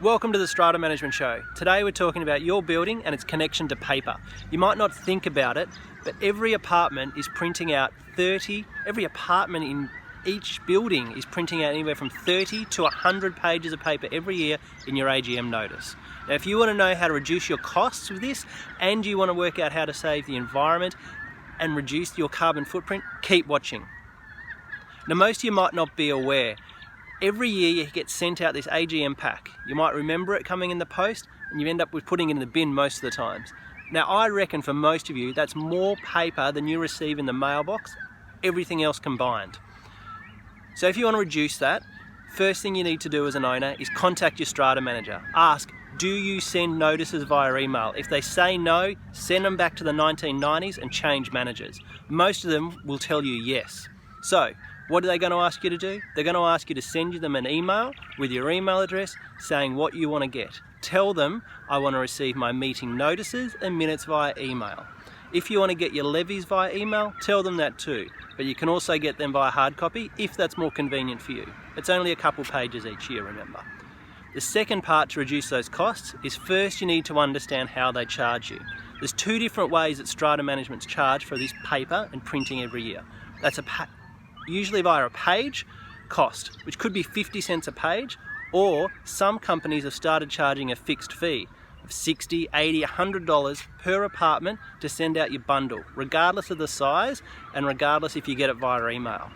Welcome to the Strata Management Show. Today we're talking about your building and its connection to paper. You might not think about it, but every apartment is printing out every apartment in each building is printing out anywhere from 30 to 100 pages of paper every year in your AGM notice. Now, if you want to know how to reduce your costs with this and you want to work out how to save the environment and reduce your carbon footprint, keep watching. Now, most of you might not be aware, every year you get sent out this AGM pack. You might remember it coming in the post and you end up with putting it in the bin most of the times. Now, I reckon for most of you that's more paper than you receive in the mailbox, everything else combined. So if you want to reduce that, first thing you need to do as an owner is contact your Strata manager. Ask, do you send notices via email? If they say no, send them back to the 1990s and change managers. Most of them will tell you yes. So, what are they going to ask you to do? They're going to ask you to send them an email with your email address saying what you want to get. Tell them, I want to receive my meeting notices and minutes via email. If you want to get your levies via email, tell them that too. But you can also get them via hard copy if that's more convenient for you. It's only a couple pages each year, remember. The second part to reduce those costs is first you need to understand how they charge you. There's two different ways that Strata Management's charged for this paper and printing every year. That's usually via a page cost, which could be 50 cents a page, or some companies have started charging a fixed fee of $60, $80, $100 per apartment to send out your bundle, regardless of the size and regardless if you get it via email.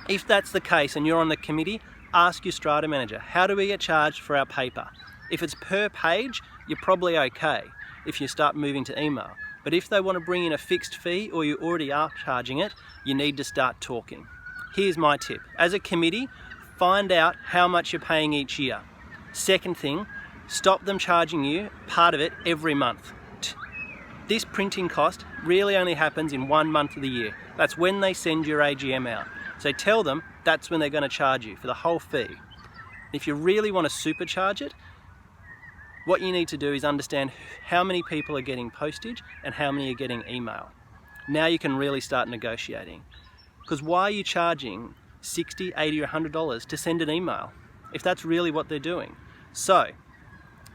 If that's the case and you're on the committee, ask your Strata manager, how do we get charged for our paper? If it's per page, you're probably okay if you start moving to email. But if they want to bring in a fixed fee or you already are charging it, you need to start talking. Here's my tip. As a committee, find out how much you're paying each year. Second thing, stop them charging you part of it every month. This printing cost really only happens in 1 month of the year. That's when they send your AGM out. So tell them that's when they're going to charge you for the whole fee. If you really want to supercharge it, what you need to do is understand how many people are getting postage and how many are getting email. Now you can really start negotiating. Because why are you charging $60, $80 or $100 to send an email if that's really what they're doing? So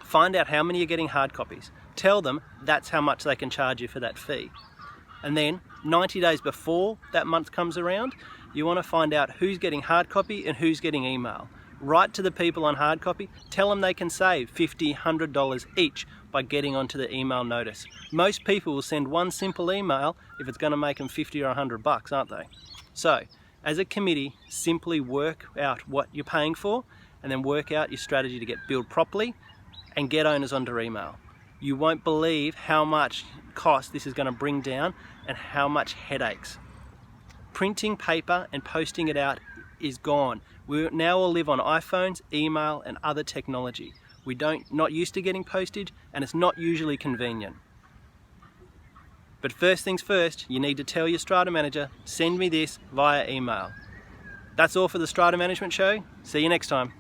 find out how many are getting hard copies. Tell them that's how much they can charge you for that fee. And then 90 days before that month comes around, you want to find out who's getting hard copy and who's getting email. Write to the people on hard copy, tell them they can save $50, $100 each by getting onto the email notice. Most people will send one simple email if it's going to make them 50 or $100, aren't they? So, as a committee, simply work out what you're paying for and then work out your strategy to get billed properly and get owners onto email. You won't believe how much cost this is going to bring down and how much headaches. Printing paper and posting it out is gone. We now all live on iPhones, email and other technology. Not used to getting postage and it's not usually convenient. But first things first, you need to tell your Strata manager, send me this via email. That's all for the Strata Management Show. See you next time.